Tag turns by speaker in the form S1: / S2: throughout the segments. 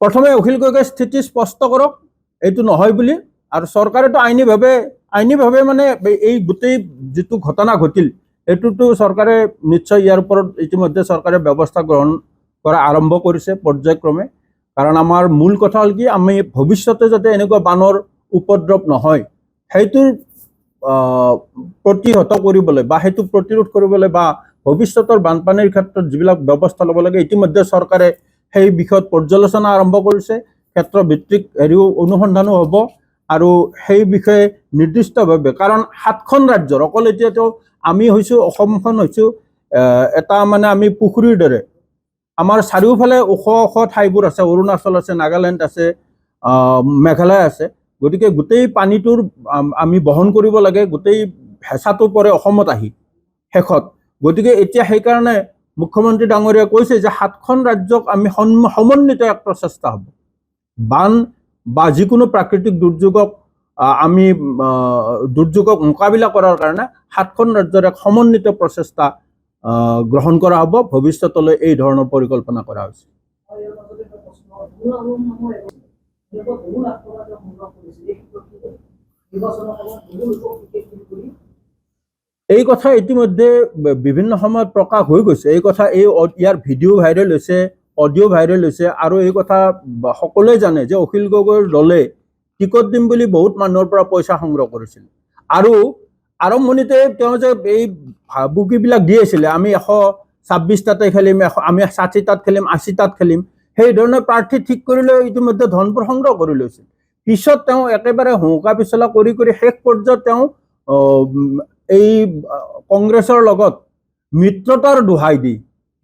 S1: প্ৰথমে অখিল গগৈৰ স্থিতি স্পষ্ট কৰক এইটো নহয় বুলি, আৰু চৰকাৰেতো আইনীভাৱে মানে এই গোটেই যিটো ঘটনা ঘটিল এইটোতো চৰকাৰে নিশ্চয় ইয়াৰ ওপৰত ইতিমধ্যে চৰকাৰে ব্যৱস্থা গ্ৰহণ কৰা আৰম্ভ কৰিছে পৰ্যায়ক্ৰমে। কাৰণ আমাৰ মূল কথা হ'ল কি, আমি ভৱিষ্যতে যাতে এনেকুৱা বানৰ উপদ্ৰৱ নহয় সেইটোৰ প্ৰতিহত কৰিবলৈ বা সেইটো প্ৰতিৰোধ কৰিবলৈ বা ভৱিষ্যতৰ বানপানীৰ ক্ষেত্ৰত যিবিলাক ব্যৱস্থা ল'ব লাগে ইতিমধ্যে চৰকাৰে সেই বিষয়ত পৰ্যালোচনা আৰম্ভ কৰিছে। ক্ষেত্ৰভিত্তিক অনুসন্ধানো হ'ব আৰু সেই বিষয়ে নিৰ্দিষ্টভাৱে, কাৰণ 7খন ৰাজ্যৰ অকল এতিয়াতো আমি হৈছোঁ, অসমখন হৈছোঁ এটা মানে আমি পুখুৰীৰ দৰে। আমাৰ চাৰিওফালে ওখ ওখ ঠাইবোৰ আছে, অৰুণাচল আছে, নাগালেণ্ড আছে, মেঘালয় আছে। গতিকে গোটেই পানীটোৰ আমি বহন কৰিব লাগে, গোটেই হেঁচাটো পৰে অসমত আহি শেষত। গতিকে এতিয়া সেইকাৰণে মুখ্যমন্ত্ৰী ডাঙৰীয়াই কৈছে যে 7খন ৰাজ্যক আমি সমন্বিত এক প্ৰচেষ্টা হ'ব। বান বা যিকোনো প্ৰাকৃতিক দুৰ্যোগক আমি দুৰ্যোগক মোকাবিলা কৰাৰ কাৰণে 7খন ৰাজ্যৰ এক সমন্বিত প্ৰচেষ্টা গ্ৰহণ কৰা হ'ব। ভৱিষ্যতলৈ এই ধৰণৰ পৰিকল্পনা কৰা হৈছে। এই কথা ইতিমধ্যে বিভিন্ন সময়ত প্ৰকাশ হৈ গৈছে। এই কথা ইয়াৰ ভিডিঅ' ভাইৰেল হৈছে, অডিঅ' ভাইৰেল হৈছে, আৰু এই কথা সকলোৱে জানে যে অখিল গগৈৰ দলে টিকট দিম বুলি বহুত মানুহৰ পৰা পইচা সংগ্ৰহ কৰিছিল। আৰু আৰম্ভণিতে তেওঁ যে এই বুকিবিলাক দি আছিলে, আমি 126টাতে খেলিম, আমি 60টাত খেলিম, 80টাত খেলিম, সেই ধৰণে প্ৰাৰ্থী ঠিক কৰি লৈ ইতিমধ্যে ধনবোৰ সংগ্ৰহ কৰি লৈছিল। পিছত তেওঁ একেবাৰে হুঁকা পিছলা কৰি শেষ পৰ্যায়ত তেওঁ এই কংগ্ৰেছৰ লগত মিত্ৰতাৰ দোহাই দি,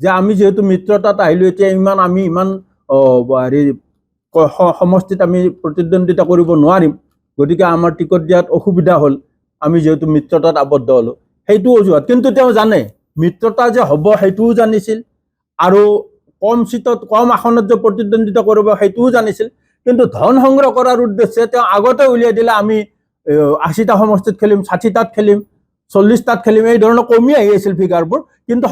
S1: যে আমি যিহেতু মিত্ৰতাত আহিলোঁ, এতিয়া আমি ইমান হেৰি সমষ্টিত আমি প্ৰতিদ্বন্দ্বিতা কৰিব নোৱাৰিম, গতিকে আমাৰ টিকট দিয়াত অসুবিধা হ'ল, আমি যিহেতু মিত্ৰতাত আবদ্ধ হ'লোঁ, সেইটো অজুহাত। কিন্তু তেওঁ জানে মিত্ৰতা যে হ'ব সেইটোও জানিছিল, আৰু কম আসনত যে প্ৰতিদ্বন্দ্বিতা কৰিব সেইটোও জানিছিল। কিন্তু ধন সংগ্ৰহ কৰাৰ উদ্দেশ্যে তেওঁ আগতে উলিয়াই দিলে, আমি 80টা সমষ্টিত খেলিম, 60টাত খেলিম, 40টাত খেলিম, এই ধৰণৰ কমি আহি আছিল ফিগাৰবোৰ। কিন্তু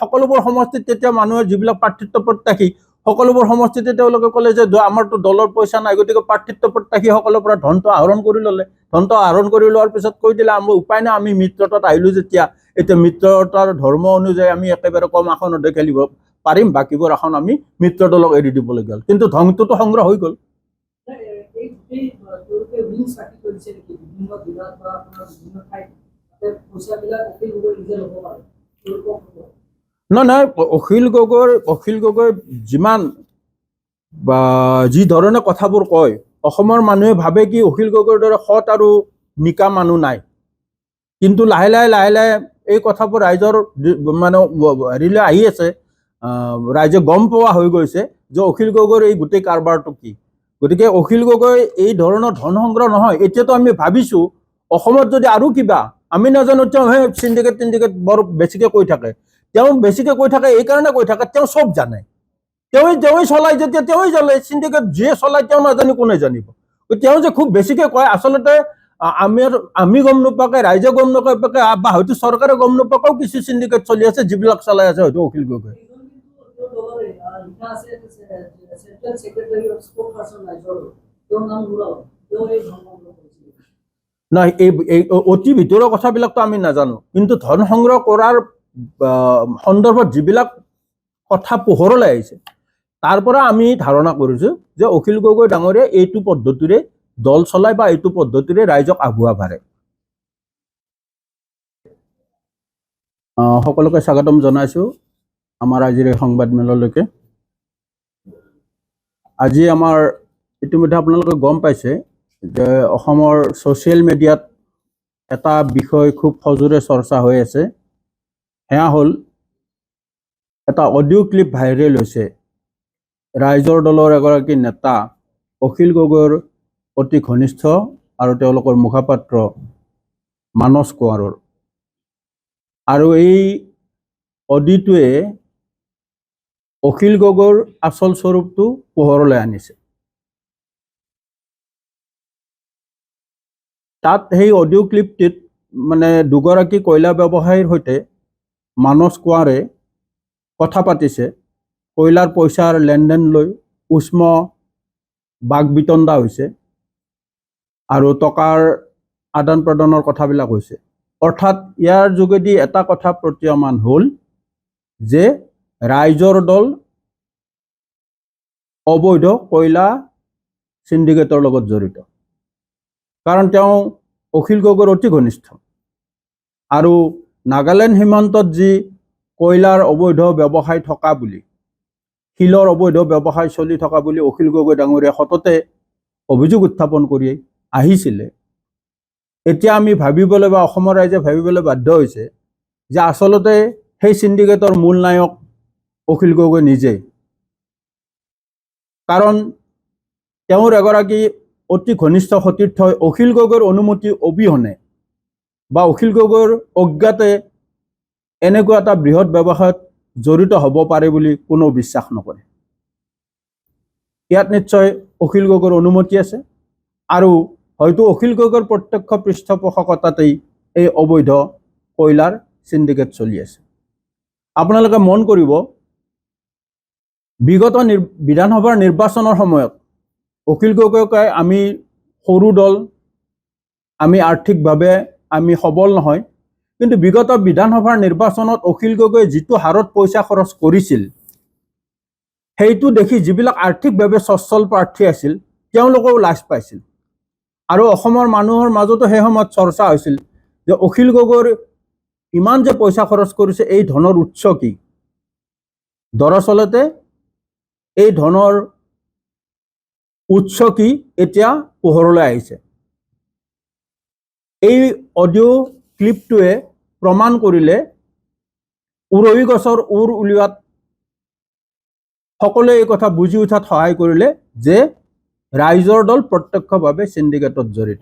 S1: সকলোবোৰ সমষ্টিত তেতিয়া মানুহৰ যিবিলাক প্ৰাৰ্থিত্ব প্ৰত্যাশী, সকলোবোৰ সমষ্টিতে তেওঁলোকে ক'লে যে আমাৰতো দলৰ পইচা নাই, গতিকে প্ৰাৰ্থিত্ব প্ৰত্যাশীসকলৰ পৰা ধনটো আহৰণ কৰি ল'লে। ধনটো আহৰণ কৰি লোৱাৰ পিছত কৈ দিলে আমাৰ উপায় নাই, আমি মিত্ৰতাত আহিলোঁ যেতিয়া, এতিয়া মিত্ৰতাৰ ধৰ্ম অনুযায়ী আমি একেবাৰে কম আসনতে খেলিব পাৰিম, বাকীবোৰ আসন আমি মিত্ৰ দলক এৰি দিবলগীয়া হ'ল। কিন্তু ধনটোতো সংগ্ৰহ হৈ গ'ল। নহয়, অখিল গগৈ যিমান যি ধৰণে কথাবোৰ কয়, অসমৰ মানুহে ভাবে কি অখিল গগৈৰ দৰে সৎ আৰু নিকা মানুহ নাই। কিন্তু লাহে লাহে এই কথাবোৰ ৰাইজৰ মানে হেৰিলৈ আহি আছে, ৰাইজে গম পোৱা হৈ গৈছে যে অখিল গগৈৰ এই গোটেই কাৰবাৰটো কি। গতিকে অখিল গগৈ এই ধৰণৰ ধন সংগ্ৰহ নহয়। এতিয়াতো আমি ভাবিছোঁ অসমত যদি আৰু কিবা, আমি নাজানো, তেওঁ সেই চিণ্ডিকেট বৰ বেছিকৈ কৈ থাকে। তেওঁ বেছিকৈ কৈ থাকে এইকাৰণে কৈ থাকে, তেওঁ চব জানে, তেওঁই চলায়, যেতিয়া তেওঁই চলে, চিণ্ডিকেট যিয়ে চলায় তেওঁ নাজানি কোনে জানিব। তেওঁ যে খুব বেছিকৈ কয়, আচলতে আমি গম নোপোৱাকৈ, ৰাইজে গম নোপোৱাকৈ, বা হয়তো চৰকাৰে গম নোপোৱাকৈও কিছু চিণ্ডিকেট চলি আছে, যিবিলাক চলাই আছে হয়তো অখিল গগৈ। নহয়, এই অতি ভিতৰুৱা কথাবিলাকতো আমি নাজানো, কিন্তু ধন সংগ্ৰহ কৰাৰ সন্দৰ্ভত যিবিলাক কথা পোহৰলৈ আহিছে তাৰ পৰা আমি ধাৰণা কৰিছোঁ যে অখিল গগৈ ডাঙৰীয়াই এইটো পদ্ধতিৰে দল চলায় বা এইটো পদ্ধতিৰে ৰাইজক আগুৱা ভাৰে। সকলোকে স্বাগতম জনাইছোঁ আমাৰ আজিৰ এই সংবাদমেললৈকে। আজি আমাৰ ইতিমধ্যে আপোনালোকে গম পাইছে যে অসমৰ ছ'চিয়েল মিডিয়াত এটা বিষয় খুব সজোৰে চৰ্চা হৈ আছে। সেয়া হ'ল এটা অডিঅ' ক্লিপ ভাইৰেল হৈছে ৰাইজৰ দলৰ এগৰাকী নেতা অখিল গগৈৰ অতি ঘনিষ্ঠ আৰু তেওঁলোকৰ মুখপাত্ৰ মানস কোঁৱৰৰ। আৰু এই অডিঅ'টোৱে অখিল গগৈৰ আচল স্বৰূপটো পোহৰলৈ আনিছে। তাত সেই অডিঅ' ক্লিপটিত মানে দুগৰাকী কয়লা ব্যৱসায়ীৰ সৈতে মানস কোঁৱৰে কথা পাতিছে কয়লাৰ পইচাৰ লেনদেন লৈ, উষ্ম বাক বিতণ্ডা হৈছে আৰু টকাৰ আদান প্ৰদানৰ কথাবিলাক হৈছে। অৰ্থাৎ ইয়াৰ যোগেদি এটা কথা প্ৰতীয়মান হ'ল যে ৰাইজৰ দল অবৈধ কয়লা সিন্ডিকেটৰ লগত জড়িত, কাৰণ তেওঁ অখিল গগৈৰ অতি ঘনিষ্ঠ আৰু নাগালেণ্ড সীমান্তত যি কয়লাৰ অবৈধ ব্যৱসায় থকা বুলি, শিলৰ অবৈধ ব্যৱসায় চলি থকা বুলি অখিল গগৈ ডাঙৰীয়া সততে অভিযোগ উত্থাপন কৰি আহিছিলে। এতিয়া আমি ভাবিবলৈ বা অসমৰ ৰাইজে ভাবিবলৈ বাধ্য হৈছে যে আচলতে সেই সিন্ডিকেটৰ মূল নায়ক অখিল গগৈ নিজেই, কাৰণ তেওঁৰ এগৰাকী অতি ঘনিষ্ঠ সতীৰ্থ অখিল গগৈৰ অনুমতি অবিহনে বা অখিল গগৈৰ অজ্ঞাতে এনেকুৱা এটা বৃহৎ ব্যৱসায়ত জড়িত হ'ব পাৰে বুলি কোনো বিশ্বাস নকৰে। ইয়াত নিশ্চয় অখিল গগৈৰ অনুমতি আছে আৰু হয়তো অখিল গগৈৰ প্ৰত্যক্ষ পৃষ্ঠপোষকতাতেই এই অবৈধ কয়লাৰ সিন্ডিকেট চলি আছে। আপোনালোকে মন কৰিব, বিগত বিধানসভাৰ নিৰ্বাচনৰ সময়ত অখিল গগৈকে আমি সৰু দল, আমি আৰ্থিকভাৱে আমি সবল নহয়, কিন্তু বিগত বিধানসভাৰ নিৰ্বাচনত অখিল গগৈ যিটো হাৰত পইচা খৰচ কৰিছিল সেইটো দেখি যিবিলাক আৰ্থিকভাৱে সচ্ছল প্ৰাৰ্থী আছিল তেওঁলোকেও লাজ পাইছিল আৰু অসমৰ মানুহৰ মাজতো সেই সময়ত চৰ্চা হৈছিল যে অখিল গগৈৰ ইমান যে পইচা খৰচ কৰিছে এই ধনৰ উৎস কি। দৰাচলতে এই ধনৰ উৎস কি এতিয়া পোহৰলৈ আহিছে। এই অডিঅ' ক্লিপটোৱে প্ৰমাণ কৰিলে উৰহি গছৰ উৰ উলিওৱাত সকলোৱে এই কথা বুজি উঠাত সহায় কৰিলে যে ৰাইজৰ দল প্ৰত্যক্ষভাৱে সিন্ডিকেটত জড়িত।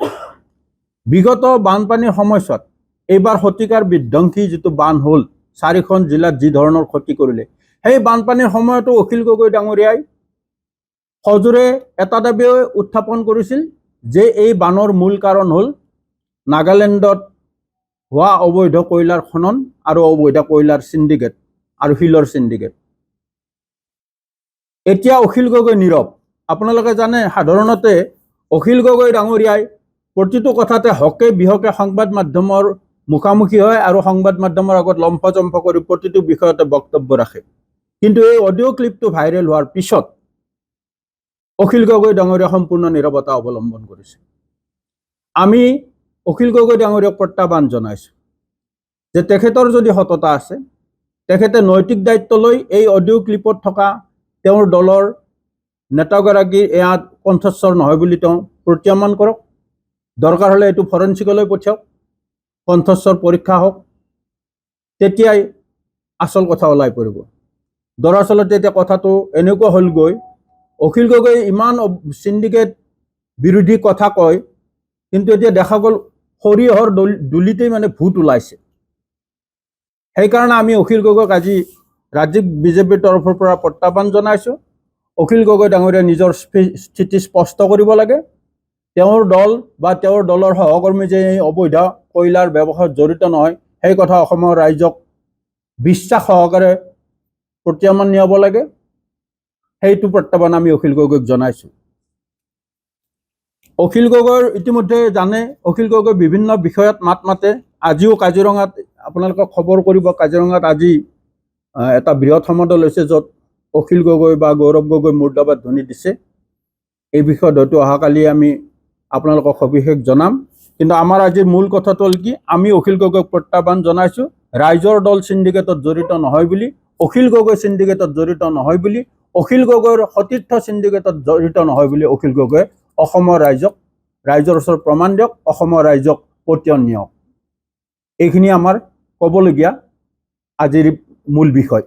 S1: বিগত বানপানীৰ সময়ছোৱাত এইবাৰ শতিকাৰ বিধ্বংসী যিটো বান হ'ল, 4খন জিলাত যি ধৰণৰ ক্ষতি কৰিলে, সেই বানপানীৰ সময়তো অখিল গগৈ ডাঙৰীয়াই সজোৰে এটা দাবী উত্থাপন কৰিছিল যে এই বানৰ মূল কাৰণ হ'ল নাগালেণ্ডত হোৱা অবৈধ কয়লাৰ খনন আৰু অবৈধ কয়লাৰ সিন্ডিকেট আৰু শিলৰ সিন্ডিকেট। এতিয়া অখিল গগৈ নীৰৱ। আপোনালোকে জানে সাধাৰণতে অখিল গগৈ ডাঙৰীয়াই প্ৰতিটো কথাতে হকে বিহকে সংবাদ মাধ্যমৰ মুখামুখি হয় আৰু সংবাদ মাধ্যমৰ আগত লম্ফজম্ফ কৰি প্ৰতিটো বিষয়তে বক্তব্য ৰাখে। কিন্তু এই অডিঅ' ক্লিপটো ভাইৰেল হোৱাৰ পিছত অখিল গগৈ ডাঙৰীয়া সম্পূৰ্ণ নীৰৱতা অৱলম্বন কৰিছে। আমি অখিল গগৈ ডাঙৰীয়াক প্ৰত্যাহ্বান জনাইছোঁ যে তেখেতৰ যদি সততা আছে তেখেতে নৈতিক দায়িত্ব লৈ এই অডিঅ' ক্লিপত থকা তেওঁৰ দলৰ নেতাগৰাকীৰ এয়া কণ্ঠস্বৰ নহয় বুলি তেওঁ প্ৰত্যাহ্বান কৰক। দৰকাৰ হ'লে এইটো ফৰেনচিকলৈ পঠিয়াওক, কণ্ঠস্বৰ পৰীক্ষা হওক, তেতিয়াই আচল কথা ওলাই পৰিব। দৰাচলতে এতিয়া কথাটো এনেকুৱা হ'লগৈ, অখিল গগৈ ইমান সিন্ডিকেট বিৰোধী কথা কয়, কিন্তু এতিয়া দেখা গ'ল সৰিয়হৰ দুলিতেই মানে ভূত ওলাইছে। সেইকাৰণে আমি অখিল গগৈক আজি ৰাজ্যিক বিজেপিৰ তৰফৰ পৰা প্ৰত্যাহ্বান জনাইছোঁ। অখিল গগৈ ডাঙৰীয়াই নিজৰ স্থিতি স্পষ্ট কৰিব লাগে। তেওঁৰ দল বা তেওঁৰ দলৰ সহকৰ্মী যে এই অবৈধ কয়লাৰ ব্যৱসায়ত জড়িত নহয়, সেই কথা অসমৰ ৰাইজক বিশ্বাস সহকাৰে প্ৰত্যাহ্বান নিয়াব লাগে। সেইটো প্ৰত্যাহ্বান আমি অখিল গগৈক জনাইছোঁ। অখিল গগৈৰ ইতিমধ্যে জানে, অখিল গগৈ বিভিন্ন বিষয়ত মাত মাতে। আজিও কাজিৰঙাত আপোনালোকক খবৰ কৰিব, কাজিৰঙাত আজি এটা বৃহৎ সমদল হৈছে য'ত অখিল গগৈ বা গৌৰৱ গগৈ মুৰ্দাবাদ ধ্বনি দিছে। এই বিষয়ত হয়তো অহাকালি আমি আপোনালোকক সবিশেষ জনাম। কিন্তু আমাৰ আজিৰ মূল কথাটো হ'ল কি, আমি অখিল গগৈক প্ৰত্যাহ্বান জনাইছোঁ ৰাইজৰ দল সিন্ডিকেটত জড়িত নহয় বুলি, অখিল গগৈ সিন্ডিকেটত জড়িত নহয় বুলি, অখিল গগৈৰ সতীৰ্থ সিন্ডিকেটত জড়িত নহয় বুলি অখিল গগৈয়ে অসমৰ ৰাইজৰ ওচৰত প্ৰমাণ দিয়ক, অসমৰ ৰাইজক পতিয়ন নিয়ক। এইখিনি আমাৰ ক'বলগীয়া আজিৰ মূল বিষয়।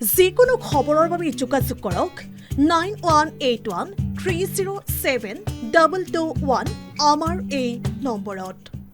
S2: যিকোনো খবৰৰ বাবে যোগাযোগ কৰক 9181307221 আমাৰ এই নম্বৰত।